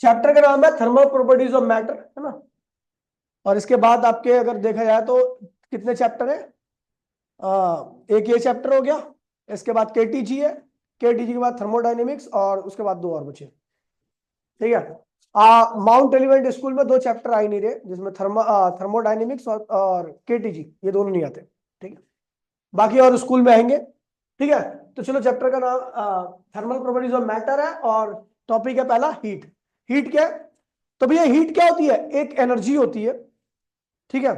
Chapter का नाम है थर्मल प्रॉपर्टीज ऑफ मैटर, है ना। और इसके बाद आपके अगर देखा जाए तो कितने चैप्टर है, एक ये चैप्टर हो गया, इसके बाद केटीजी है, केटीजी के बाद थर्मोडायनेमिक्स, और उसके बाद दो और बचे। ठीक है। माउंट एलिवेंट स्कूल में दो चैप्टर आ ही नहीं रहे, जिसमें थर्मोडायनेमिक्स और केटीजी, ये दोनों नहीं आते। ठीक है, बाकी और स्कूल में आएंगे। ठीक है, तो चलो चैप्टर का नाम थर्मल प्रॉपर्टीज ऑफ मैटर है, और टॉपिक है पहला हीट। हीट क्या है? तो भैया हीट क्या होती है? एक एनर्जी होती है, ठीक है,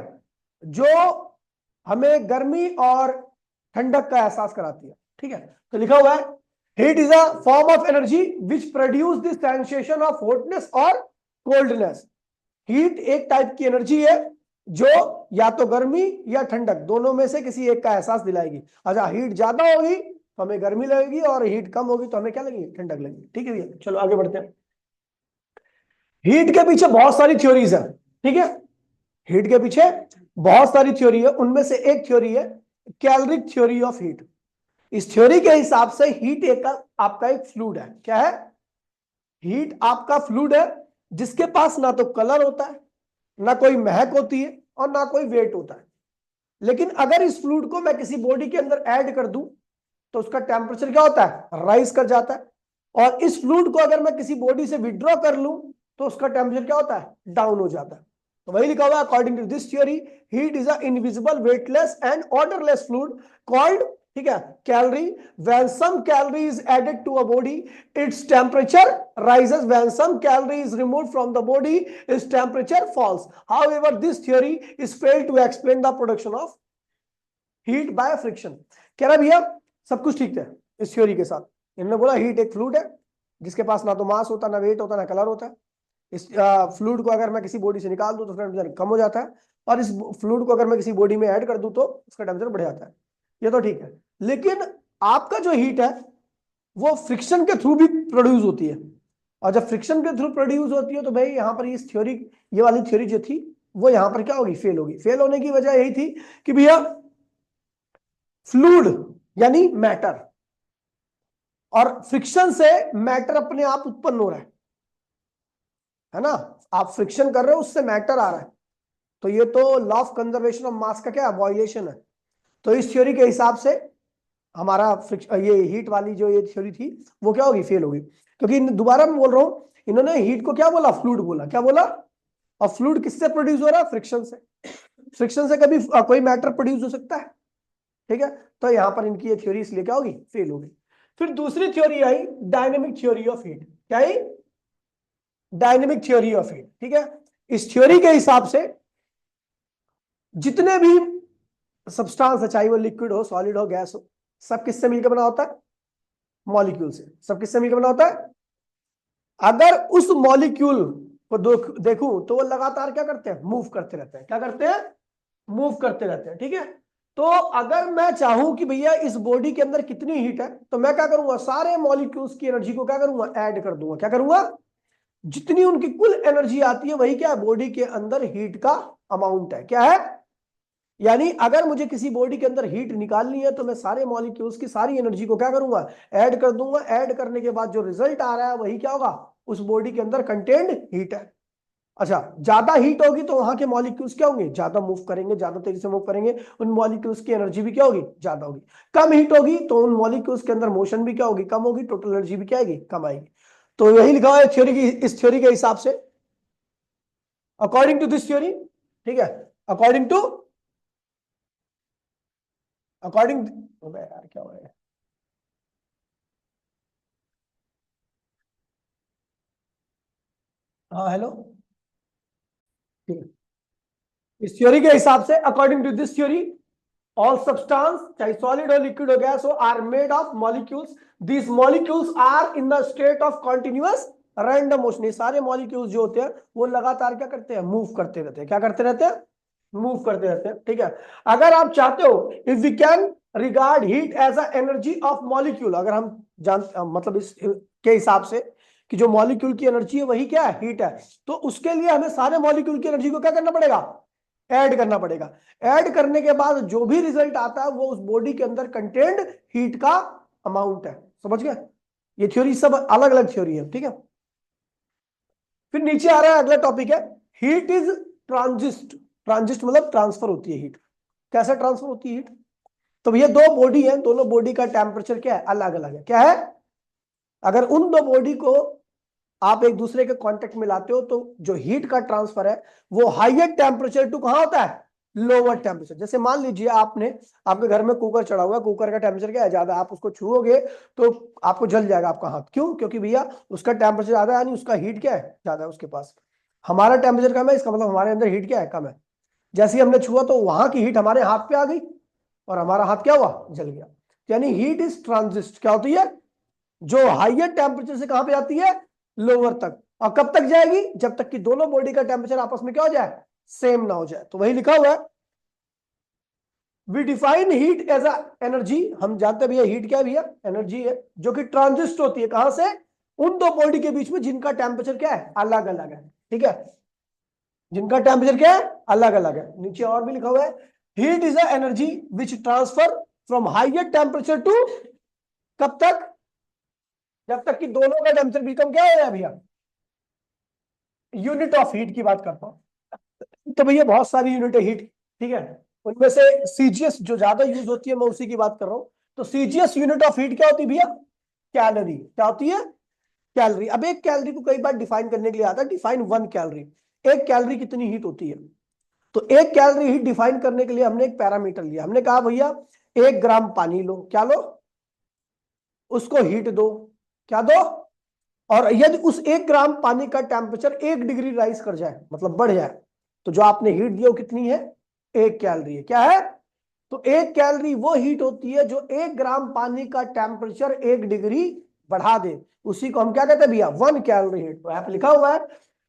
जो हमें गर्मी और ठंडक का एहसास कराती है। ठीक है, तो लिखा हुआ है heat is a form of energy which produce the sensation of hotness और कोल्डनेस। हीट एक टाइप की एनर्जी है जो या तो गर्मी या ठंडक दोनों में से किसी एक का एहसास दिलाएगी। अच्छा, हीट ज्यादा होगी तो हमें गर्मी लगेगी, और हीट कम होगी तो हमें क्या लगेगी? ठंडक लगेगी। ठीक है भैया, चलो आगे बढ़ते हैं। हीट के पीछे बहुत सारी थ्योरीज है। ठीक है, हीट के पीछे बहुत सारी थ्योरी है, उनमें से एक थ्योरी है कैलोरिक थ्योरी ऑफ हीट। इस थ्योरी के हिसाब से हीट एक आपका एक फ्लूइड है। क्या है? हीट आपका फ्लूइड है जिसके पास ना तो कलर होता है, ना कोई महक होती है, और ना कोई वेट होता है। लेकिन अगर इस फ्लूइड को मैं किसी बॉडी के अंदर ऐड कर दूं तो उसका टेम्परेचर क्या होता है? राइज कर जाता है। और इस फ्लूइड को अगर मैं किसी बॉडी से विड्रॉ कर लूं तो उसका टेम्परेचर क्या होता है? डाउन हो जाता है। तो वही लिखा हुआ है according to this theory heat is a invisible weightless and orderless fluid called, ठीक है, calorie. When some calorie is added to a body its temperature rises. When some calorie is removed from the body its temperature falls. However, this theory is failed to explain the production of heat by friction. कह रहा भैया सब कुछ ठीक है इस theory के साथ। इन्होंने बोला हीट एक फ्लूइड है जिसके पास ना तो मास होता, ना वेट होता, ना कलर होता है। इस फ्लूइड को अगर मैं किसी बॉडी से निकाल दूं तो उसका टेम्परेचर कम हो जाता है, और इस फ्लूइड को अगर मैं किसी बॉडी में ऐड कर दूं तो उसका टेम्परेचर बढ़ जाता है। ये तो ठीक है, लेकिन आपका जो हीट है वो फ्रिक्शन के थ्रू भी प्रोड्यूस होती है। और जब फ्रिक्शन के थ्रू प्रोड्यूस होती है तो भाई यहां पर इस थ्योरी, ये वाली थ्योरी जो थी वो यहां पर क्या होगी? फेल होगी। फेल होने की वजह यही थी कि भैया फ्लूइड यानी मैटर, और फ्रिक्शन से मैटर अपने आप उत्पन्न हो रहा है ना। आप फ्रिक्शन कर रहे हो उससे मैटर आ रहा है, तो ये तो law of conservation of mass का क्या वायलेशन है। तो इस थ्योरी के हिसाब से हमारा ये हीट वाली जो ये थ्योरी थी वो क्या होगी? फेल होगी। क्योंकि दोबारा मैं बोल रहा हूं, इन्होंने हीट को क्या बोला? फ्लूइड बोला। क्या बोला? और फ्लूइड किससे प्रोड्यूस हो रहा है? फ्रिक्शन से। फ्रिक्शन से कभी कोई मैटर प्रोड्यूस हो सकता है? ठीक है, तो यहां पर इनकी ये थ्योरी इसलिए क्या होगी? फेल होगी। फिर दूसरी थ्योरी आई डायनेमिक थ्योरी ऑफ हीट। क्या आई? Dynamic theory of heat. ठीक है, इस थ्योरी के हिसाब से जितने भी सब्सटेंस है, चाहे वो लिक्विड हो, सॉलिड हो, गैस हो, सब किससे मिलकर बना होता है? मॉलिक्यूल से। सब किससे मिलकर बना होता है? अगर उस मॉलिक्यूल को देखूं तो वो लगातार क्या करते हैं? मूव करते रहते हैं। क्या करते हैं? मूव करते रहते हैं। ठीक है, तो अगर मैं चाहूं कि भैया इस बॉडी के अंदर कितनी हीट है तो मैं क्या करूंगा? सारे मॉलिक्यूल्स की एनर्जी को क्या करूंगा? ऐड कर दूंगा। क्या करूंगा? जितनी उनकी कुल एनर्जी आती है वही क्या है? बॉडी के अंदर हीट का अमाउंट है। क्या है? यानी अगर मुझे किसी बॉडी के अंदर हीट निकालनी है तो मैं सारे मॉलिक्यूल्स की सारी एनर्जी को क्या करूंगा? ऐड कर दूंगा। ऐड करने के बाद जो रिजल्ट आ रहा है वही क्या होगा? उस बॉडी के अंदर कंटेन्ड हीट है। अच्छा, ज्यादा हीट होगी तो वहां के मॉलिक्यूल्स क्या होंगे? ज्यादा मूव करेंगे, ज्यादा तेजी से मूव करेंगे, उन मॉलिक्यूल्स की एनर्जी भी क्या होगी? ज्यादा होगी। कम हीट होगी तो उन मॉलिक्यूल्स के अंदर मोशन भी क्या होगी? कम होगी, टोटल एनर्जी भी क्या आएगी? कम आएगी। तो यही लिखा हुआ है थ्योरी की, इस थ्योरी के हिसाब से अकॉर्डिंग टू दिस थ्योरी। ठीक है, अकॉर्डिंग टू अकॉर्डिंग यार क्या हो रहा है? हाँ हेलो। ठीक है, इस थ्योरी के हिसाब से according to this theory all substance चाहे solid हो, liquid हो, gas हो are made of molecules. These molecules are in the state of continuous random motion. ये सारे molecules जो होते हैं वो लगातार क्या करते हैं? मूव करते रहते हैं। क्या करते रहते हैं? मूव करते रहते हैं। ठीक है, अगर आप चाहते हो if we can regard heat as a energy of molecule, अगर हम मतलब इस के हिसाब से कि जो मॉलिक्यूल की एनर्जी है वही क्या है? हीट है, तो उसके लिए हमें सारे मॉलिक्यूल की एनर्जी को क्या करना पड़ेगा? ऐड करना पड़ेगा। ऐड करने के बाद जो भी रिजल्ट आता है वो उस बॉडी के अंदर कंटेन्ड हीट का अमाउंट है। समझ गए? ये थ्योरी सब अलग अलग थ्योरी है। ठीक है, फिर नीचे आ रहा है अगला टॉपिक है हीट इज ट्रांजिस्ट। ट्रांजिस्ट मतलब ट्रांसफर होती है हीट। कैसे ट्रांसफर होती है हीट? तो भैया दो बॉडी है, दोनों बॉडी का टेम्परेचर क्या है? अलग अलग है। क्या है? अगर उन दो बॉडी को आप एक दूसरे के कांटेक्ट में लाते हो तो जो हीट का ट्रांसफर है वो हाईएस्ट टेम्परेचर टू कहां होता है? Lower temperature. जैसे मान लीजिए आपने आपके घर में कुकर चढ़ा हुआ है, कुकर का टेम्परेचर क्या है? ज्यादा। आप उसको छुओगे तो आपको जल जाएगा आपका हाथ। क्यों? क्योंकि भैया उसका टेम्परेचर ज्यादा है, यानी उसका हीट क्या है? ज्यादा है उसके पास। हमारा टेम्परेचर कम है, इसका मतलब हमारे अंदर हीट क्या है? कम है। जैसे ही हमने छुआ तो वहां की हीट हमारे हाथ पे आ गई और हमारा हाथ क्या हुआ? जल गया। यानी हीट इज ट्रांजिस्ट। क्या होती है? जो हाईएस्ट टेम्परेचर से कहां पे जाती है? लोअर तक। और कब तक जाएगी? जब तक कि दोनों बॉडी का टेम्परेचर आपस में क्या हो जाए? सेम ना हो जाए। तो वही लिखा हुआ है we define heat as a energy. हम जानते हैं भैया हीट क्या है? भैया एनर्जी है जो कि ट्रांजिस्ट होती है। कहां से? उन दो बॉडी के बीच में जिनका टेम्परेचर क्या है? अलग अलग है। ठीक है, जिनका टेम्परेचर क्या है? अलग अलग है। नीचे और भी लिखा हुआ है heat is a energy which transfer from higher temperature to, कब तक? जब तक कि दोनों का टेम्परेचर बिकम क्या हो रहा है भैया? यूनिट ऑफ हीट की बात करता हूं। तो भैया बहुत सारी यूनिट है हीट। ठीक है, उनमें से सीजीएस जो ज्यादा यूज होती है मैं उसी की बात कर रहा हूं। तो सीजीएस यूनिट ऑफ हीट क्या होती है भैया? कैलोरी। क्या होती है? कैलोरी। अब एक कैलोरी को कई बार डिफाइन करने के लिए आता है डिफाइन 1 कैलोरी। एक कैलोरी कितनी हीट होती है? तो एक कैलोरी हीट डिफाइन करने के लिए हमने एक पैरामीटर लिया। हमने कहा भैया 1 ग्राम पानी लो। क्या लो? उसको हीट दो। क्या दो? और यदि उस 1 ग्राम पानी का टेम्परेचर 1 डिग्री राइज कर जाए, मतलब बढ़ जाए, तो जो आपने हीट दी वो कितनी है? 1 कैलोरी है। क्या है? तो 1 कैलोरी वो हीट होती है जो 1 ग्राम पानी का टेम्परेचर 1 डिग्री बढ़ा दे। उसी को हम क्या कहते हैं भैया? 1 कैलोरी हीट। तो यहाँ पे लिखा हुआ है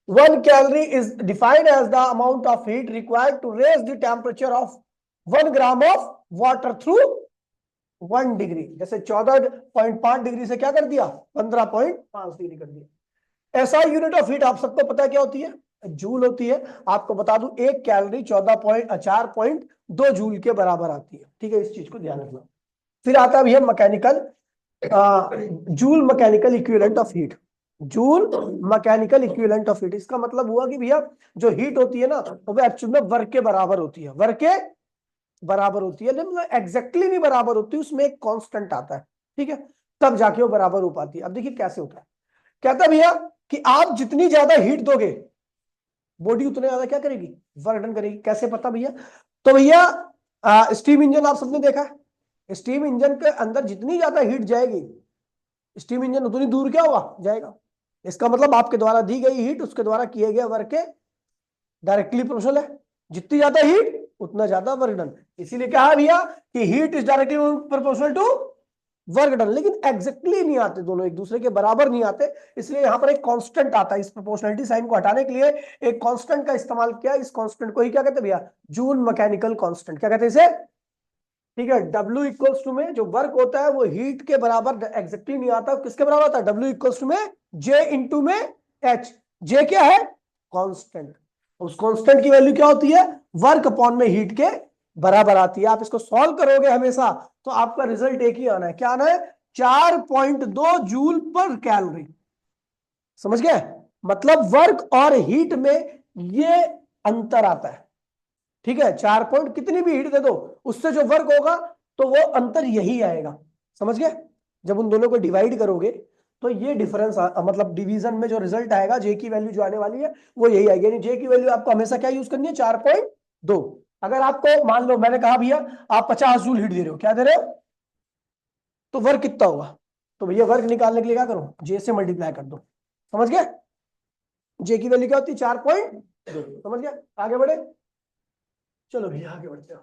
1 calorie is defined as the amount of heat required to raise the temperature of 1 gram of water through 1 degree. जैसे 14.5 डिग्री से क्या कर दिया? 15.5 डिग्री कर दिया। ऐसा यूनिट ऑफ हीट आप सबको पता है क्या होती है? जूल होती है। आपको बता दूं 1 कैलोरी 4.2 जूल के बराबर आती है। ठीक है, इस चीज को ध्यान रखना। फिर आता है भैया mechanical joule mechanical equivalent of heat. Joule mechanical equivalent of heat, इसका मतलब हुआ कि भैया जो हीट होती है ना वो एक्चुअल में वर्क के बराबर होती है। वर्क के बराबर होती है, लेकिन एग्जैक्टली नहीं बराबर होती, उसमें एक कांस्टेंट आता है। ठीक है, तब जाके वो बराबर हो पाती है। अब देखिए कैसे होता है। कहता है भैया कि आप जितनी ज्यादा हीट दोगे बॉडी उतने ज्यादा क्या करेगी? वर्क डन करेगी। कैसे पता भैया? तो भैया स्टीम इंजन आप सबने देखा है। स्टीम इंजन के अंदर जितनी ज्यादा हीट जाएगी स्टीम इंजन उतनी दूर क्या हुआ? जाएगा। इसका मतलब आपके द्वारा दी गई हीट उसके द्वारा किए गए वर्क के डायरेक्टली प्रोपोर्शनल है। जितनी ज्यादा हीट उतना ज्यादा वर्क डन। इसीलिए क्या है भैया कि heat is directly proportional to work done. लेकिन एग्जैक्टली नहीं आते, दोनों एक दूसरे के बराबर नहीं आते। इसलिए यहां पर एक कांस्टेंट आता है। इस प्रोपोर्शनलिटी साइन को हटाने के लिए एक कांस्टेंट का इस्तेमाल किया। इस कांस्टेंट को ही क्या कहते हैं भैया? Joule mechanical constant. क्या कहते हैं इसे? ठीक है, W इक्वल्स टू में जो वर्क होता है वो हीट के बराबर एग्जैक्टली नहीं आता। किसके बराबर आता है? W इक्वल्स टू में J इंटू में H। J क्या है? कांस्टेंट। उस कांस्टेंट की वैल्यू क्या होती है? वर्क अपॉन में हीट के बराबर आती है। आप इसको सॉल्व करोगे हमेशा तो आपका रिजल्ट एक ही आना है। क्या आना है? 4.2 जूल पर कैलोरी। समझ गए? मतलब वर्क और हीट में ये अंतर आता है। ठीक है, 4 पॉइंट कितनी भी हीट दे दो उससे जो वर्क होगा तो वो अंतर यही आएगा। समझ गए? जब उन दोनों को डिवाइड करोगे तो ये डिफरेंस मतलब डिवीजन में जो रिजल्ट आएगा जे की वैल्यू जो आने वाली है वो यही आएगी। यानी जे की वैल्यू आपको हमेशा क्या यूज करनी है? 4.2। अगर आपको मान लो मैंने कहा भैया आप 50 जूल हीट दे रहे हो, क्या दे रहे हो? तो वर्क कितना होगा? तो भैया वर्क निकालने के लिए क्या करो? जे से मल्टीप्लाई कर दो। समझ गए? जे की वैल्यू क्या होती है? 4.2। समझ गया? आगे बढ़े, चलो भैया आगे बढ़ते हैं।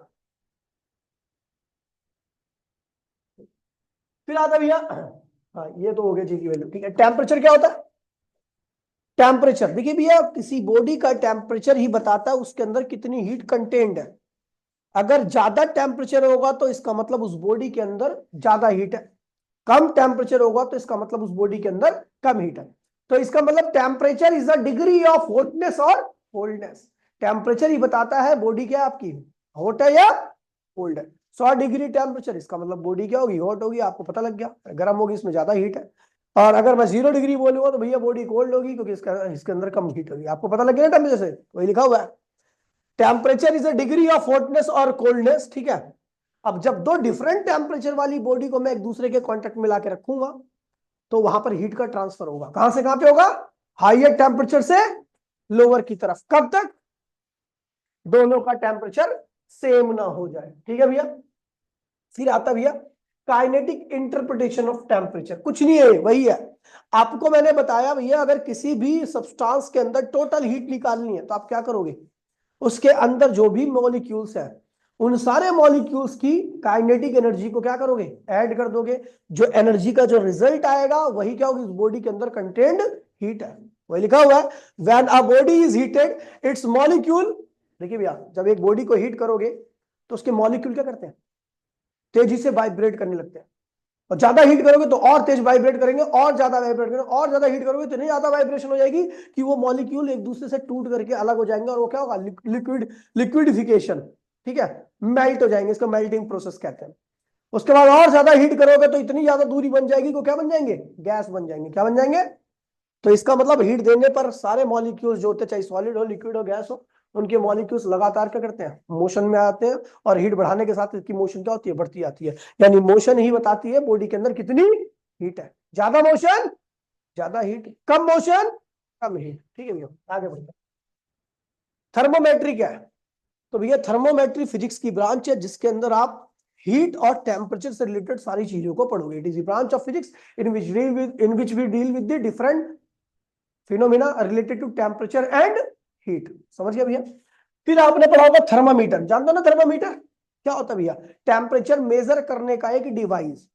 फिर आता भैया हाँ ये तो हो गया जी की वैल्यू। ठीक है, टेम्परेचर क्या होता है? टेम्परेचर देखिए भैया किसी बॉडी का टेम्परेचर ही बताता है उसके अंदर कितनी हीट कंटेन्ड है। अगर ज्यादा टेम्परेचर होगा तो इसका मतलब उस बॉडी के अंदर ज्यादा हीट है। कम टेम्परेचर होगा तो इसका मतलब उस बॉडी के अंदर कम हीट है। तो इसका मतलब temperature is the degree of hotness और कोल्डनेस। टेम्परेचर ही बताता है बॉडी क्या आपकी हॉट है या कोल्ड है। 100 डिग्री टेम्परेचर इसका मतलब बॉडी क्या होगी? हॉट होगी। आपको पता लग गया। गर्म होगी, इसमें ज्यादा हीट है। और अगर मैं 0 डिग्री बोलूंगा तो भैया बॉडी कोल्ड होगी, क्योंकि इसके अंदर कम हीट होगी। आपको पता लग गया ना टेम्परेचर से, वही लिखा हुआ है। Temperature is a degree of hotness और कोल्डनेस, ठीक है। अब जब दो डिफरेंट टेम्परेचर वाली बॉडी को मैं एक दूसरे के कांटेक्ट में लाके रखूंगा तो वहां पर हीट का ट्रांसफर होगा। कहां से कहां पे होगा? हाईयर टेम्परेचर से लोअर की तरफ। कब तक? दोनों का टेम्परेचर सेम ना हो जाए, ठीक है भैया। फिर आता भैया काइनेटिक इंटरप्रिटेशन ऑफ टेम्परेचर। कुछ नहीं है, वही है। आपको मैंने बताया भैया, अगर किसी भी सब्सटेंस के अंदर टोटल हीट निकालनी है तो आप क्या करोगे? उसके अंदर जो भी मॉलिक्यूल्स है उन सारे मॉलिक्यूल्स की काइनेटिक एनर्जी को क्या करोगे? ऐड कर दोगे। जो एनर्जी का जो रिजल्ट आएगा वही क्या होगी? उस बॉडी के अंदर कंटेन्ड हीट है, वही लिखा हुआ है। When a body is heated it's molecule, देखिए भैया जब एक बॉडी को हीट करोगे तो उसके मॉलिक्यूल क्या करते हैं? तेजी से वाइब्रेट करने लगते हैं। और ज्यादा हीट करोगे तो और तेज वाइब्रेट करेंगे, और ज्यादा वाइब्रेट करेंगे, और ज्यादा हीट करोगे तो इतनी ज्यादा वाइब्रेशन हो जाएगी कि वो मॉलिक्यूल एक दूसरे से टूट करके अलग हो जाएंगे, और वो क्या होगा? लिक्विडिफिकेशन, ठीक है, मेल्ट हो जाएंगे। इसको मेल्टिंग प्रोसेस कहते हैं। उसके बाद और ज्यादा हीट करोगे तो इतनी ज्यादा दूरी बन जाएगी कि क्या बन जाएंगे? गैस बन जाएंगे। क्या बन जाएंगे? तो इसका मतलब हीट देने पर सारे मॉलिक्यूल्स जो होते हैं, चाहे सॉलिड हो, लिक्विड हो, गैस हो, उनके मॉलिक्यूल्स लगातार क्या करते हैं? मोशन में आते हैं। और हीट बढ़ाने के साथ इसकी मोशन क्या होती है? बढ़ती आती है। यानी मोशन ही बताती है बॉडी के अंदर कितनी हीट है। ज्यादा मोशन ज्यादा हीट, कम मोशन कम हीट, ठीक है भैया। आगे बढ़ते हैं। थर्मोमेट्री क्या है? तो भैया थर्मोमेट्री फिजिक्स की ब्रांच है जिसके अंदर आप हीट और टेम्परेचर से रिलेटेड सारी चीजों को पढ़ोगे। It is branch of physics in which we deal with the different phenomena related to temperature and heat. समझ गया भैया? फिर आपने पढ़ा होगा थर्मामीटर। जानते हो ना थर्मामीटर क्या होता है भैया? टेम्परेचर मेजर करने का एक डिवाइस,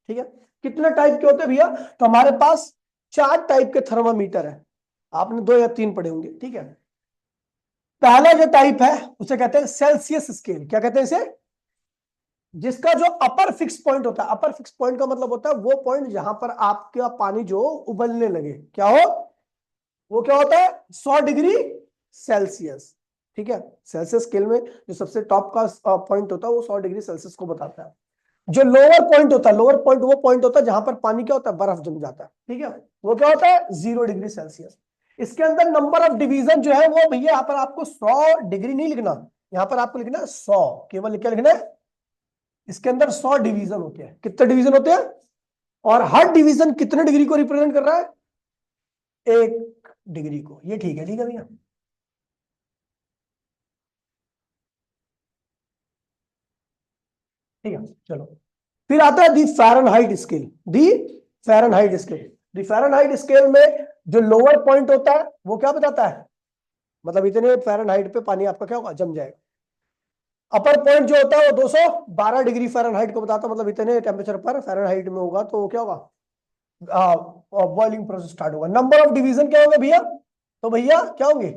ठीक है। कितने टाइप के होते हैं भैया? तो हमारे पास 4 टाइप के थर्मामीटर है। आपने 2 या 3 पढ़े होंगे, ठीक है। पहला जो टाइप है उसे कहते हैं सेल्सियस स्केल। क्या कहते हैं इसे? जिसका जो अपर फिक्स पॉइंट होता है, अपर फिक्स पॉइंट का मतलब होता है वो पॉइंट जहां पर आपका पानी जो उबलने लगे, क्या हो? वो क्या होता है? 100 डिग्री सेल्सियस, ठीक है। सेल्सियस स्केल में जो सबसे टॉप का पॉइंट होता है वो 100 डिग्री सेल्सियस को बताता है। जो लोअर पॉइंट होता है, लोअर पॉइंट वो पॉइंट होता है जहां पर पानी क्या होता है? बर्फ जम जाता है, ठीक है। वो क्या होता है? 0 डिग्री सेल्सियस। इसके अंदर नंबर ऑफ डिवीजन जो है वो भैया यहाँ पर आपको 100 डिग्री नहीं लिखना, यहाँ पर आपको लिखना है 100। केवल क्या लिखना है? इसके अंदर 100 डिवीजन होते हैं। कितने डिवीजन होते हैं? और हर डिवीजन कितने डिग्री को रिप्रेजेंट कर रहा है? 1 डिग्री को। ये ठीक है, ठीक है भैया। ठीक है, चलो। फिर आता है दी फ़ारेनहाइट स्केल। दी फ़ारेनहाइट स्केल, दी फ़ारेनहाइट स्केल में जो लोअर पॉइंट होता है वो क्या बताता है? मतलब इतने फ़ारेनहाइट पे पानी आपका क्या होगा? जम जाएगा। अपर पॉइंट जो होता है वो 212 डिग्री फ़ारेनहाइट को बताता है। मतलब इतने टेम्परेचर पर फ़ारेनहाइट में होगा तो वो क्या होगा? बॉइलिंग प्रोसेस स्टार्ट होगा। नंबर ऑफ डिवीजन क्या होंगे भैया? तो भैया क्या होंगे?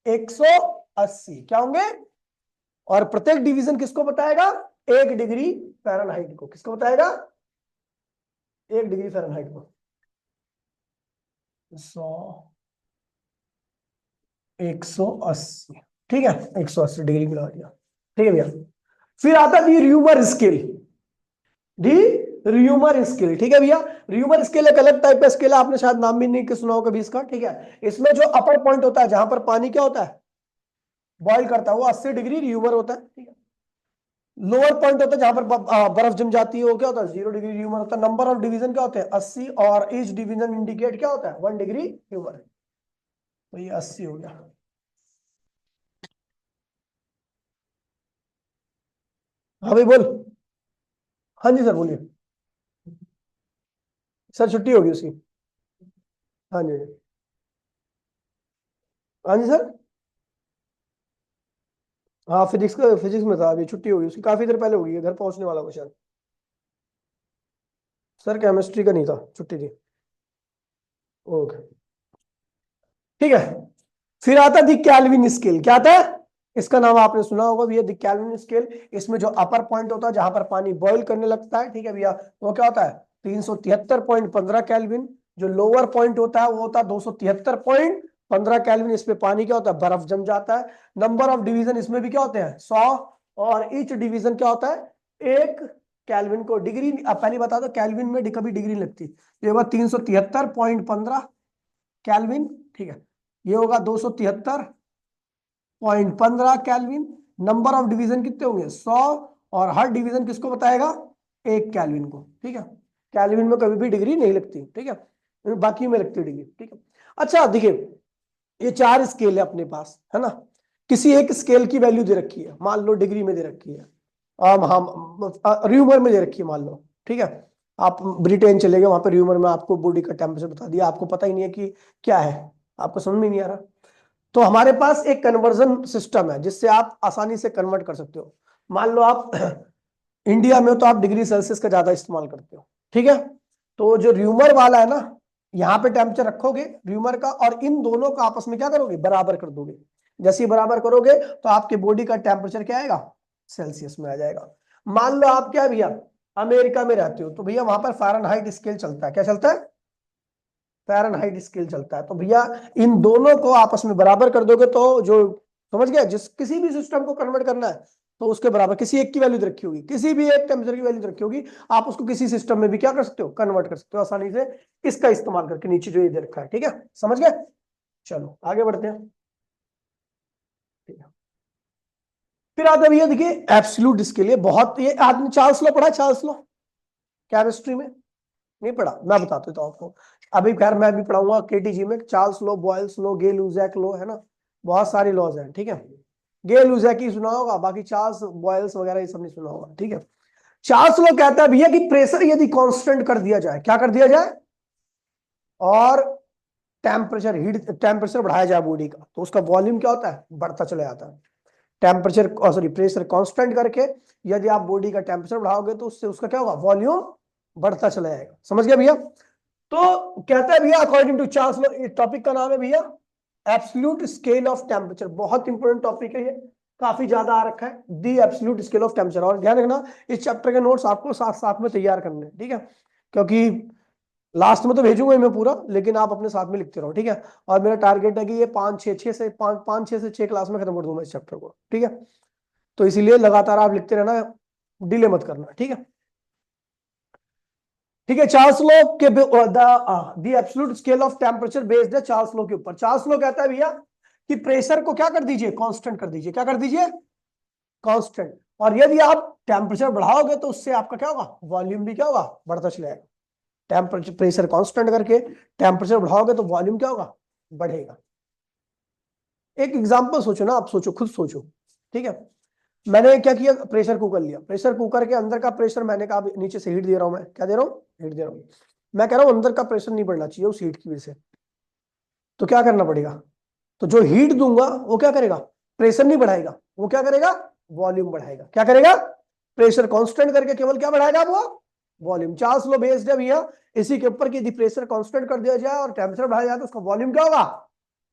180। क्या होंगे? और प्रत्येक डिवीजन किसको बताएगा? 1 डिग्री फ़ारेनहाइट को। किसको बताएगा? 1 डिग्री फ़ारेनहाइट को। 100, 180, ठीक है। 180 डिग्री मिला दिया, ठीक है भैया। फिर आता है र्यूमर स्केल। दी र्यूमर स्केल, ठीक है भैया। र्यूमर स्केल एक अलग टाइप का स्केल है, आपने शायद नाम भी नहीं सुना होगा कभी इसका, ठीक है। इसमें जो अपर पॉइंट होता है जहां पर पानी क्या होता है? बॉइल करता है, वो 80 डिग्री र्यूमर होता है, ठीक है। लोअर पॉइंट होता है जहां पर बर्फ जम जाती है, वो क्या होता है? 0 डिग्री ह्यूमर होता है। नंबर ऑफ डिवीजन क्या होते हैं? 80। और ईच डिवीजन इंडिकेट क्या होता है? 1 डिग्री ह्यूमर। तो ये 80 हो गया। हाँ भाई बोल। हाँ जी सर बोलिए। सर छुट्टी होगी उसकी। हाँ जी। हाँ जी सर। हाँ फिजिक्स में था, अभी छुट्टी होगी उसकी, काफी देर पहले होगी, घर पहुंचने वाला वो शायद। सर केमिस्ट्री का नहीं था, छुट्टी थी। ओके, ठीक है। फिर आता है दी कैल्विन स्केल। क्या आता है? इसका नाम आपने सुना होगा भैया, दी कैल्विन स्केल। इसमें जो अपर पॉइंट होता है जहां पर पानी बॉईल करने लगता है, ठीक है भैया, वो क्या होता है? 373.15 कैल्विन। जो लोअर पॉइंट होता है वो होता है 273.15 कैल्विन। इस पे पानी क्या होता है? बर्फ जम जाता है। नंबर ऑफ डिवीजन इसमें भी क्या होते हैं? 100। और ईच डिवीजन क्या होता है? 1 केल्विन को डिग्री, आप पहले बता दो केल्विन में कभी डिग्री लगती, ये होगा 373.15 केल्विन, ठीक है। ये होगा 273.15 केल्विन। नंबर ऑफ डिवीजन कितने होंगे 100, और हर डिवीजन किसको बताएगा 1 केल्विन को, ठीक है। केल्विन में कभी भी डिग्री नहीं लगती, ठीक है, बाकी में लगती है डिग्री, ठीक है। अच्छा देखिए, ये 4 स्केल है अपने पास, है ना। किसी एक स्केल की वैल्यू दे रखी है, मान लो डिग्री में दे रखी है, र्यूमर में दे रखी है मान लो, ठीक है। आप ब्रिटेन चले गए, वहां पर र्यूमर में आपको बॉडी का टेम्परेचर बता दिया, आपको पता ही नहीं है कि क्या है, आपको समझ में नहीं आ रहा। तो हमारे पास एक कन्वर्जन सिस्टम है जिससे आप आसानी से कन्वर्ट कर सकते हो। मान लो आप इंडिया में हो तो आप डिग्री सेल्सियस का ज्यादा इस्तेमाल करते हो, ठीक है। तो जो र्यूमर वाला है ना, यहाँ पे टेम्परेचर रखोगे र्यूमर का, और इन दोनों का आपस में क्या करोगे, बराबर कर दोगे। जैसे ही बराबर करोगे तो आपके बॉडी का टेम्परेचर क्या आएगा, सेल्सियस में आ जाएगा। मान लो आप क्या भैया अमेरिका में रहते हो, तो भैया वहां पर फ़ारेनहाइट स्केल चलता है, क्या चलता है, फ़ारेनहाइट स्केल चलता है। तो भैया इन दोनों को आपस में बराबर कर दोगे तो जो, समझ गया, जिस किसी भी सिस्टम को कन्वर्ट करना है तो उसके बराबर किसी एक की वैल्यू रखी होगी, किसी भी एक टेम्परेचर की वैल्यू रखी होगी, आप उसको किसी सिस्टम में भी क्या कर सकते हो, कन्वर्ट कर सकते हो आसानी से, इसका इस्तेमाल करके, नीचे जो ये दे रखा है, ठीक है, समझ गए। चलो आगे बढ़ते हैं, ठीक है। फिर आता है भैया देखिए एब्सोल्यूट स्केल, ये बहुत, ये आदमी चार्ल्स लॉ पढ़ा, चार्ल्स लॉ केमिस्ट्री में, नहीं पढ़ा, मैं बताता हूँ आपको। अभी खैर मैं भी पढ़ाऊंगा केटीजी में, चार्ल्स लॉ, बॉयल्स लॉ, गे लुजैक लॉ, है ना, बहुत सारे लॉज हैं, ठीक है। गे लुजैक ही सुना होगा, बाकी चार्ल्स बॉयल्स वगैरह ये सब नहीं सुना होगा, ठीक है। चार्ल्स लॉ कहता है भैया कि प्रेशर यदि कांस्टेंट कर दिया जाए, क्या कर दिया जाए, और टेम्परेचर, हीट टेम्परेचर बढ़ाया जाए बॉडी का, तो उसका वॉल्यूम क्या होता है, बढ़ता चला जाता है। टेम्परेचर सॉरी प्रेशर कांस्टेंट करके यदि आप बॉडी का टेम्परेचर बढ़ाओगे तो उससे उसका क्या होगा, वॉल्यूम बढ़ता चला जाएगा, समझ गया भैया। तो कहता है भैया according to Charles law, topic का नाम है भैया एब्सोल्यूट स्केल ऑफ टेम्परेचर, बहुत इंपॉर्टेंट टॉपिक है ये, काफी ज्यादा आ रखा है, the absolute scale of temperature. और ध्यान रखना इस चैप्टर के नोट्स आपको साथ साथ में तैयार करने हैं, ठीक है, क्योंकि लास्ट में तो भेजूंगा ही मैं पूरा, लेकिन आप अपने साथ में लिखते रहो, ठीक है। और मेरा टारगेट है कि ये 5-6 क्लास में खत्म कर दूंगा इस चैप्टर को, ठीक है। तो इसीलिए लगातार आप लिखते रहना, डिले मत करना, ठीक है। ठीक है, चार्ल्स लॉ के the absolute scale of temperature based है चार्ल्स लॉ के ऊपर। चार्ल्स लॉ कहता है भैया कि प्रेशर को क्या कर दीजिए, कांस्टेंट कर दीजिए, क्या कर दीजिए, कांस्टेंट। और यदि आप टेम्परेचर बढ़ाओगे तो उससे आपका क्या होगा, वॉल्यूम भी क्या होगा, बढ़ता चला जाएगा। टेम्परेचर प्रेशर कांस्टेंट करके टेम्परेचर बढ़ाओगे तो वॉल्यूम क्या होगा, बढ़ेगा। एक एग्जांपल सोचो ना, आप सोचो, खुद सोचो, ठीक है। मैंने क्या किया, प्रेशर कुकर लिया, प्रेशर कुकर के अंदर का प्रेशर मैंने कहा नीचे से हीट दे रहा हूं, मैं क्या दे रहा हूँ, हीट दे रहा हूँ। मैं कह रहा हूं अंदर का प्रेशर नहीं बढ़ना चाहिए उस हीट की वजह से, तो क्या करना पड़ेगा, तो जो हीट दूंगा वो क्या करेगा, प्रेशर नहीं बढ़ाएगा, वो क्या करेगा, वॉल्यूम बढ़ाएगा। क्या करेगा, प्रेशर कांस्टेंट करके केवल क्या बढ़ाएगा, वो वॉल्यूम। चार्ल्स लॉ बेस्ड है भैया इसी के ऊपर कि यदि प्रेशर कांस्टेंट कर दिया जाए और टेम्परेचर बढ़ाया जाए तो उसका वॉल्यूम क्या होगा,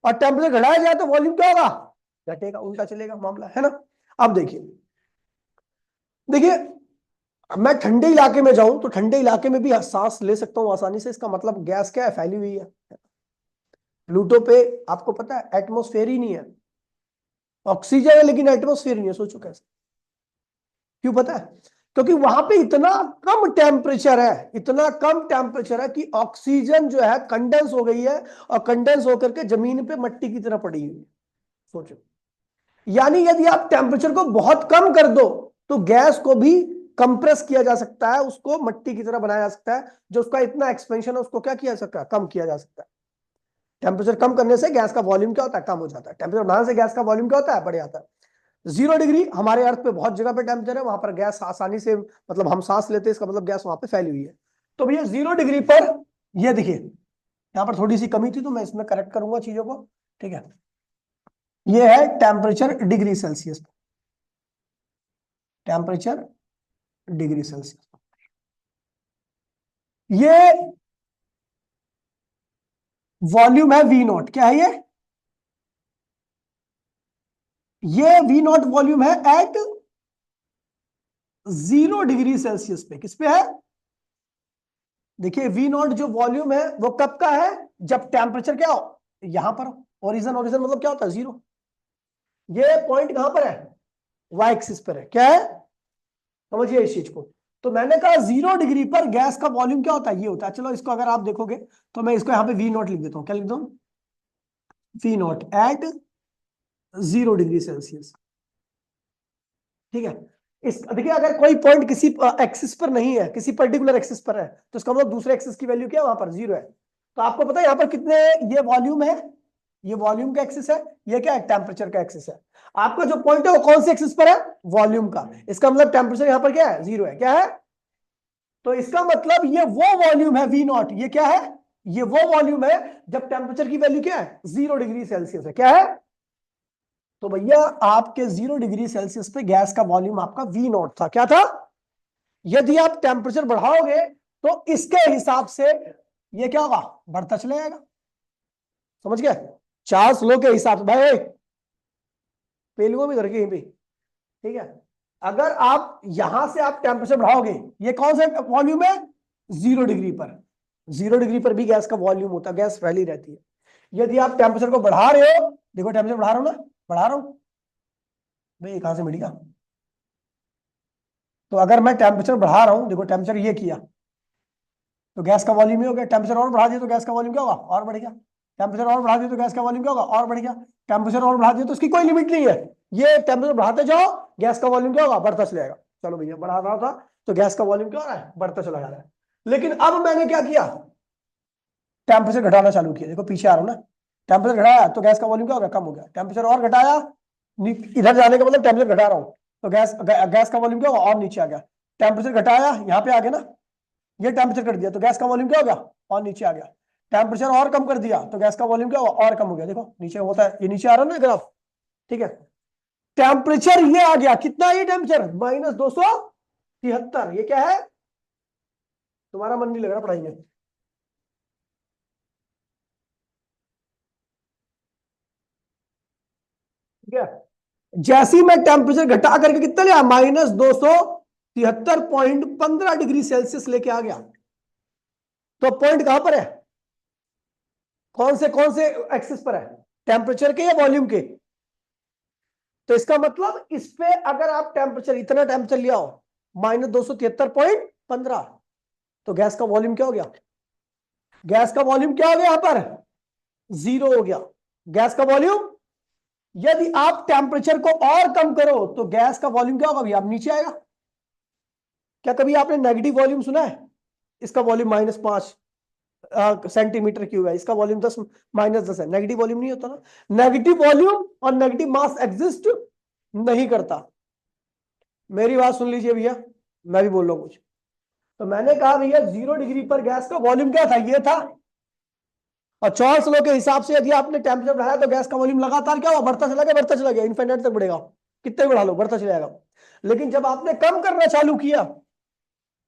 और टेम्परेचर घटाया जाए तो वॉल्यूम क्या होगा, घटेगा, उल्टा चलेगा मामला, है ना। अब देखिए देखिए मैं ठंडे इलाके में जाऊं तो ठंडे इलाके में भी सांस ले सकता हूं आसानी से, इसका मतलब गैस क्या है, फैली हुई है। प्लूटो पे आपको पता है एटमॉस्फेयर ही नहीं है, ऑक्सीजन है लेकिन एटमॉस्फेयर नहीं है, सोचो कैसे, क्यों पता है, क्योंकि वहां पे इतना कम टेम्परेचर है, इतना कम टेम्परेचर है कि ऑक्सीजन जो है कंडेंस हो गई है, और कंडेंस होकर के जमीन पे मट्टी की तरह पड़ी हुई है, सोचो। यानी यदि आप टेम्परेचर को बहुत कम कर दो तो गैस को भी कंप्रेस किया जा सकता है, उसको मट्टी की तरह बनाया जा सकता है, जो उसका इतना एक्सपेंशन है उसको क्या किया जा सकता है, कम किया जा सकता है। टेम्परेचर कम करने से गैस का वॉल्यूम क्या होता है, कम हो जाता है। टेम्परेचर बढ़ाने से गैस का वॉल्यूम क्या होता है, बढ़ जाता है। 0 डिग्री हमारे अर्थ पे बहुत जगह पे टेम्परेचर है, वहां पर गैस आसानी से, मतलब हम सांस लेते हैं, इसका मतलब गैस वहां पे फैली हुई है। तो भैया 0 डिग्री पर, ये देखिए यहाँ पर थोड़ी सी कमी थी तो मैं इसमें करेक्ट करूंगा चीजों को, ठीक है। ये है temperature degree Celsius, temperature degree Celsius, ये वॉल्यूम है वी नॉट, क्या है ये वी नॉट वॉल्यूम है एट 0 डिग्री सेल्सियस पे, किस पे है, देखिए वी नॉट जो वॉल्यूम है वो कब का है, जब टेम्परेचर क्या हो, यहां पर ओरिजन, ओरिजन मतलब क्या होता है, 0। ये पॉइंट कहां पर है, वाई एक्सिस पर है, क्या है, समझिए इस चीज को। तो मैंने कहा 0 डिग्री पर गैस का वॉल्यूम क्या होता है, ये होता है। चलो इसको अगर आप देखोगे तो मैं इसको यहाँ पे वी नॉट लिख देता हूँ। क्या लिख दूँ? We not at 0 degree Celsius. ठीक है। इस देखिए अगर कोई पॉइंट किसी एक्सिस पर नहीं है, किसी पर्टिकुलर एक्सिस पर है, तो इसका मतलब दूसरे एक्सिस की वैल्यू क्या है, वहां पर 0 है। तो आपको पता है यहाँ पर कितने, ये वॉल्यूम है, ये वॉल्यूम का एक्सिस है, ये क्या है, टेम्परेचर का एक्सिस है। आपका जो पॉइंट है वो कौन से एक्सिस पर है, वॉल्यूम का। इसका मतलब टेम्परेचर यहाँ पर क्या है, 0 है। क्या है? तो इसका मतलब ये वो वॉल्यूम है वी नॉट, ये क्या है, ये वो वॉल्यूम है जब टेम्परेचर की वैल्यू क्या है, 0 डिग्री सेल्सियस है। क्या है? तो भैया आपके 0 डिग्री सेल्सियस पे गैस का वॉल्यूम आपका वी नॉट था। क्या था? यदि आप टेम्परेचर बढ़ाओगे तो इसके हिसाब से ये क्या होगा, बढ़ता चला जाएगा। समझ गए? चार्ल्स लॉ के हिसाब से भाई, पेलुओं भी धर के यहीं पे। ठीक है। अगर आप यहां से आप टेम्परेचर बढ़ाओगे, ये कौन सा वॉल्यूम है, 0 डिग्री पर। 0 डिग्री पर भी गैस का वॉल्यूम होता है, गैस फैली रहती है। यदि आप टेम्परेचर को बढ़ा रहे हो, देखो टेम्परेचर बढ़ा रहा हूं ना, बढ़ा रहा हूं भाई, कहां से मिल गया। तो अगर मैं टेम्परेचर बढ़ा रहा हूं, देखो टेम्परेचर ये किया तो गैस का वॉल्यूम ही हो गया। टेम्परेचर और बढ़ा दिया तो गैस का वॉल्यूम क्या होगा, और बढ़ गया। टेम्परेचर और बढ़ा दिया तो गैस का वॉल्यूम क्या होगा, और बढ़ गया। टेम्परेचर और बढ़ा दिया तो उसकी कोई लिमिट नहीं है, ये टेम्परेचर बढ़ाते जाओ गैस का वॉल्यूम क्या होगा, बढ़ता चला जाएगा। चलो भैया बढ़ा रहा था तो गैस का वॉल्यूम क्या हो रहा है, बढ़ता चला जा रहा है। लेकिन अब मैंने क्या किया, टेम्परेचर घटाना चालू किया। देखो पीछे आ रहा हूं ना, टेम्परेचर घटाया तो गैस का वॉल्यूम क्या हो गया, कम हो गया। टेम्परेचर और घटाया, इधर जाने का मतलब टेम्परेचर घटा रहा हूं तो गैस का वॉल्यूम क्या होगा, और नीचे आ गया। टेम्परेचर घटाया, यहाँ पे आ गया ना, ये टेम्परेचर कर दिया तो गैस का वॉल्यूम क्या हो गया, और नीचे आ गया। टेम्परेचर और कम कर दिया तो गैस का वॉल्यूम क्या हुआ, और कम हो गया। देखो नीचे होता है, ये नीचे आ रहा है ना ग्राफ। ठीक है। टेम्परेचर ये आ गया, कितना ये टेम्परेचर, -273। ये क्या है, तुम्हारा मन नहीं लग रहा पढ़ाई में। ठीक है। जैसे ही मैं टेम्परेचर घटा करके कितना लिया, -273.15 डिग्री सेल्सियस लेके आ गया। तो पॉइंट कहां पर है, कौन से एक्सिस पर है, टेम्परेचर के या वॉल्यूम के। तो इसका मतलब इस पे अगर आप टेम्परेचर, इतना टेम्परेचर लिया हो, -273.15, तो गैस का वॉल्यूम क्या हो गया, गैस का वॉल्यूम क्या हो गया, यहां पर 0 हो गया गैस का वॉल्यूम। यदि आप टेम्परेचर को और कम करो तो गैस का वॉल्यूम क्या होगा भैया, अब नीचे आएगा। क्या कभी आपने नेगेटिव वॉल्यूम सुना है, इसका वॉल्यूम -5 सेंटीमीटर क्यूब है, इसका वॉल्यूम 10 -10 है, नेगेटिव वॉल्यूम नहीं होता ना। नेगेटिव वॉल्यूम और नेगेटिव मास एग्जिस्ट नहीं करता। मेरी बात सुन लीजिए भैया, मैं भी बोल रहा हूं कुछ। तो मैंने कहा भैया 0 डिग्री पर गैस का वॉल्यूम क्या था, ये था। और चार्ल्स लॉ के हिसाब से यदि आपने टेम्परेचर बढ़ाया तो गैस का वॉल्यूम लगातार क्या हुआ, बढ़ता चला गया, बढ़ता चला गया, इनफाइनाइट तक बढ़ेगा। कितने बढ़ा लो बढ़ता चला जाएगा। लेकिन जब आपने कम करना चालू किया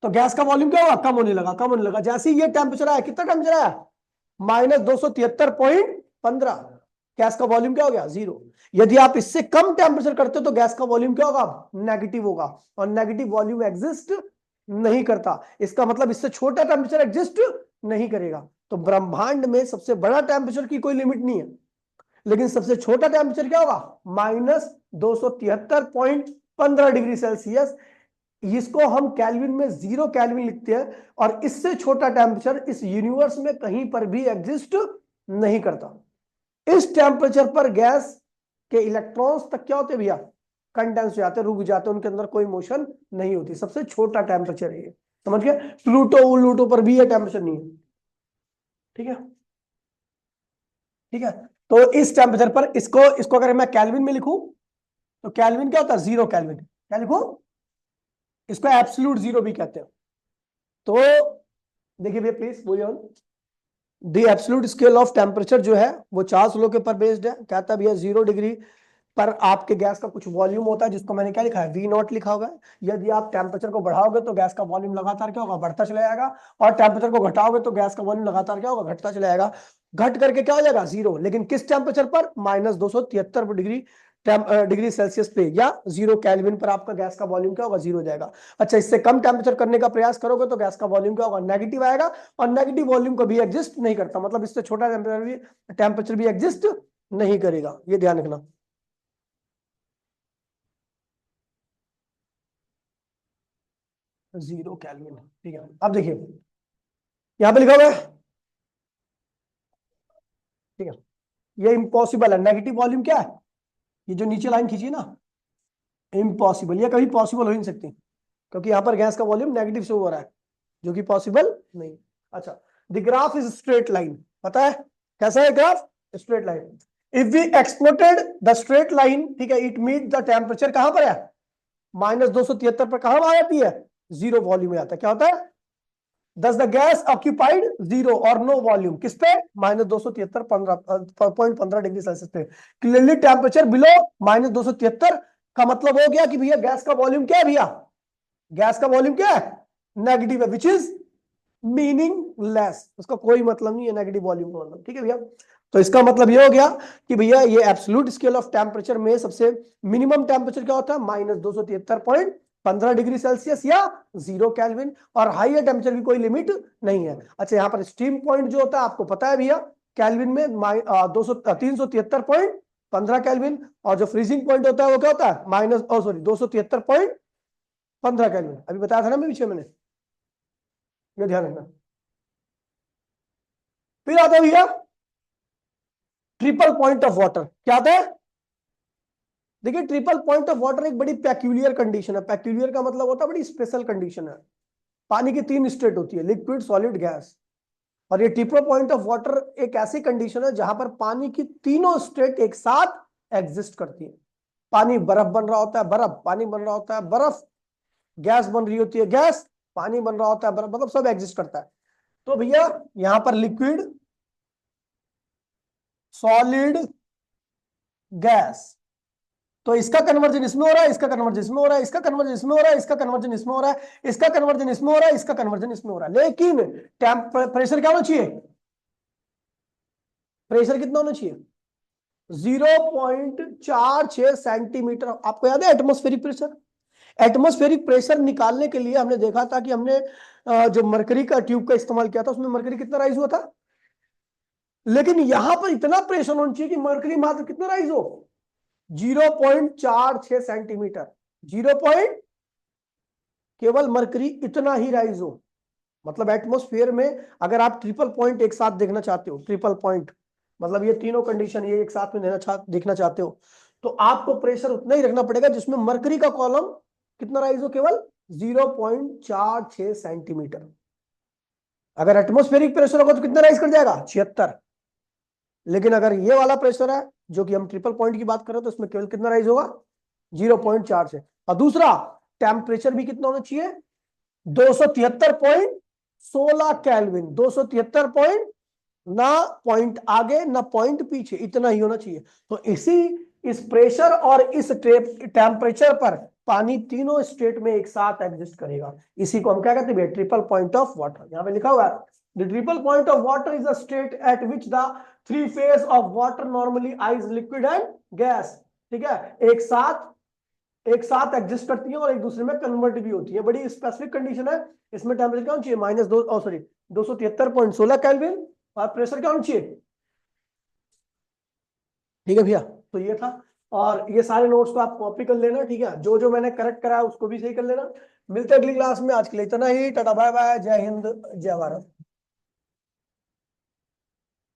तो गैस का वॉल्यूम क्या हुआ, कम होने लगा, कम होने लगा। जैसे ही ये टेम्परेचर आया, कितना टेम्परेचर आया, -273.15, गैस का वॉल्यूम क्या हो गया, 0। यदि आप इससे कम टेम्परेचर करते हो तो गैस का वॉल्यूम क्या होगा, नेगेटिव होगा। और नेगेटिव वॉल्यूम एग्जिस्ट नहीं करता, इसका मतलब इससे छोटा टेम्परेचर एग्जिस्ट नहीं करेगा। तो ब्रह्मांड में सबसे बड़ा टेम्परेचर की कोई लिमिट नहीं है, लेकिन सबसे छोटा टेम्परेचर क्या होगा, -273.15 डिग्री सेल्सियस। इसको हम केल्विन में 0 केल्विन लिखते हैं। और इससे छोटा टेम्परेचर इस यूनिवर्स में कहीं पर भी एग्जिस्ट नहीं करता। इस टेम्परेचर पर गैस के इलेक्ट्रॉन्स तक क्या होते भैया, कंडेंस हो जाते, रुक जाते, उनके अंदर कोई मोशन नहीं होती। सबसे छोटा टेम्परेचर है ये, समझ गए। प्लूटो उलूटो पर भी ये टेम्परेचर नहीं है। ठीक है। ठीक है। तो इस टेम्परेचर पर इसको इसको अगर मैं केल्विन में लिखूं तो केल्विन क्या होता है, 0 केल्विन। क्या लिखूं, इसको एब्सोल्यूट 0 भी कहते हैं। तो देखिए भैया प्लीज बोलिए, the absolute scale of temperature जो है वो चार्ल्स लॉ के ऊपर बेस्ड है। कहता है भैया 0 डिग्री पर आपके गैस का कुछ वॉल्यूम होता है, जिसको मैंने क्या लिखा है, वी नॉट लिखा होगा। यदि आप टेम्परेचर को बढ़ाओगे तो गैस का वॉल्यूम लगातार क्या होगा, बढ़ता चला जाएगा। और टेम्परेचर को घटाओगे तो गैस का वॉल्यूम लगातार क्या होगा, घटता चला जाएगा। घट करके क्या हो जाएगा, 0। लेकिन किस टेम्परेचर पर, -273 डिग्री सेल्सियस पे, या 0 केल्विन पर आपका गैस का वॉल्यूम क्या होगा, 0 हो जाएगा। अच्छा, इससे कम टेम्परेचर करने का प्रयास करोगे तो गैस का वॉल्यूम क्या होगा, नेगेटिव आएगा। और नेगेटिव वॉल्यूम कभी एग्जिस्ट नहीं करता, मतलब इससे छोटा टेम्परेचर भी एग्जिस्ट नहीं करेगा, ये ध्यान रखना। 0 केल्विन। ठीक है, अब देखिए यहां पे लिखा हुआ है, ठीक है, ये इम्पॉसिबल है। नेगेटिव वॉल्यूम क्या है, ये जो नीचे लाइन खींची ना, इम्पॉसिबल, ये कभी पॉसिबल हो ही नहीं सकती, क्योंकि यहां पर गैस का वॉल्यूम नेगेटिव शो हो रहा है, जो कि पॉसिबल नहीं। अच्छा, the graph is straight line, पता है कैसा है graph, straight line. If we exploited the straight line, ठीक है, इट मीन द टेम्परेचर कहां पर है, -273 पर, कहां आ जाती है, जीरो वॉल्यूम में आता है। क्या होता है, दस द गैस ऑक्यूपाइड जीरो और नो वॉल्यूम, किस पे, -273 15 डिग्री सेल्सियस पे। क्लियरली टेम्परेचर बिलो -273 का मतलब हो गया कि भैया गैस का वॉल्यूम क्या है, भैया गैस का वॉल्यूम क्या है, नेगेटिव है, विच इज मीनिंगलेस, उसका कोई मतलब नहीं है नेगेटिव वॉल्यूम का मतलब। ठीक है भैया, तो इसका मतलब ये हो गया कि भैया ये एब्सोल्यूट स्केल ऑफ टेम्परेचर में सबसे मिनिमम टेम्परेचर क्या होता है, -273.15 डिग्री सेल्सियस या 0 केल्विन, और हाईएस्ट टेम्परेचर की कोई लिमिट नहीं है। अच्छा, यहाँ पर स्टीम पॉइंट जो होता है आपको पता है भैया, केल्विन में 373.15 केल्विन, और जो फ्रीजिंग पॉइंट होता है वो क्या होता है, 273.15 केल्विन। अभी बताया था ना मैं पीछे, मैंने ये ध्यान रखना। फिर आता है भैया ट्रिपल पॉइंट ऑफ वाटर, क्या आता है, देखिए ट्रिपल पॉइंट ऑफ वाटर एक बड़ी पैक्यूलियर कंडीशन है। पैक्यूलियर का मतलब होता है बड़ी स्पेशल कंडीशन है। पानी की 3 स्टेट होती है, लिक्विड, सॉलिड, गैस, और ये ट्रिपल पॉइंट ऑफ वाटर एक ऐसी कंडीशन है जहां पर पानी की तीनों स्टेट एक साथ एग्जिस्ट करती है। पानी बर्फ बन रहा होता है, बर्फ पानी बन रहा होता है, बर्फ गैस बन रही होती है, गैस पानी बन रहा होता है, बर्फ, मतलब सब एग्जिस्ट करता है। तो भैया यहां पर लिक्विड, सॉलिड, गैस, तो इसका कन्वर्जन इसमें हो रहा है, इसका कन्वर्जन इसमें हो रहा है, इसका कन्वर्जन इसमें हो रहा है, इसका कन्वर्जन इसमें हो रहा है, इसका कन्वर्जन इसमें हो रहा है, इसका कन्वर्जन इसमें हो रहा है। लेकिन प्रेशर क्या होना चाहिए, प्रेशर कितना होना चाहिए, 0.46 सेंटीमीटर। आपको याद है एटमॉस्फेरिक प्रेशर, एटमॉस्फेरिक प्रेशर निकालने के लिए हमने देखा था कि हमने जो मरकरी का ट्यूब का इस्तेमाल किया था, उसमें मरकरी कितना राइज हुआ था, लेकिन यहां पर इतना प्रेशर होना चाहिए कि मरकरी मात्र कितना राइज हो, 0.46 सेंटीमीटर, 0. केवल मरकरी इतना ही राइज हो। मतलब एटमॉस्फेयर में अगर आप ट्रिपल पॉइंट एक साथ देखना चाहते हो, ट्रिपल पॉइंट मतलब ये तीनों कंडीशन ये एक साथ में देखना चाहते हो, तो आपको प्रेशर उतना ही रखना पड़ेगा जिसमें मरकरी का कॉलम कितना राइज हो, केवल 0.46 सेंटीमीटर। अगर एटमॉस्फेरिक प्रेशर होगा तो कितना राइज कर जाएगा, 76। लेकिन अगर ये वाला प्रेशर है जो कि हम ट्रिपल पॉइंट की बात कर रहे हैं, तो इसमें केवल कितना राइज होगा, 0.4 से। और दूसरा टेम्परेचर भी कितना होना चाहिए, 273.16 केल्विन, 273 पॉइंट, ना पॉइंट आगे ना पॉइंट पीछे, इतना ही होना चाहिए। तो इस प्रेशर और इस टेम्परेचर पर पानी तीनों स्टेट में एक साथ एग्जिस्ट करेगा। इसी को हम क्या कहते हैं, ट्रिपल पॉइंट ऑफ वाटर। यहां पे लिखा हुआ है, the triple point of water is a state eight which the three phase of water normally eyes liquid and gas. ठीक है, एक साथ एग्जिस्ट करती है और एक दूसरे में कन्वर्ट भी होती है। बड़ी स्पेसिफिक कंडीशन है। इसमें टेम्परेचर क्या होना चाहिए, -273.16 केल्विन, और प्रेशर क्या होना चाहिए। ठीक है भैया, तो ये था, और ये सारे नोट्स को आप कॉपी कर लेना। ठीक है, जो जो मैंने करेक्ट करा उसको भी सही कर लेना। मिलते हैं अगली क्लास में, आज के लिए इतना ही, टाटा बाय बाय, जय हिंद जय भारत।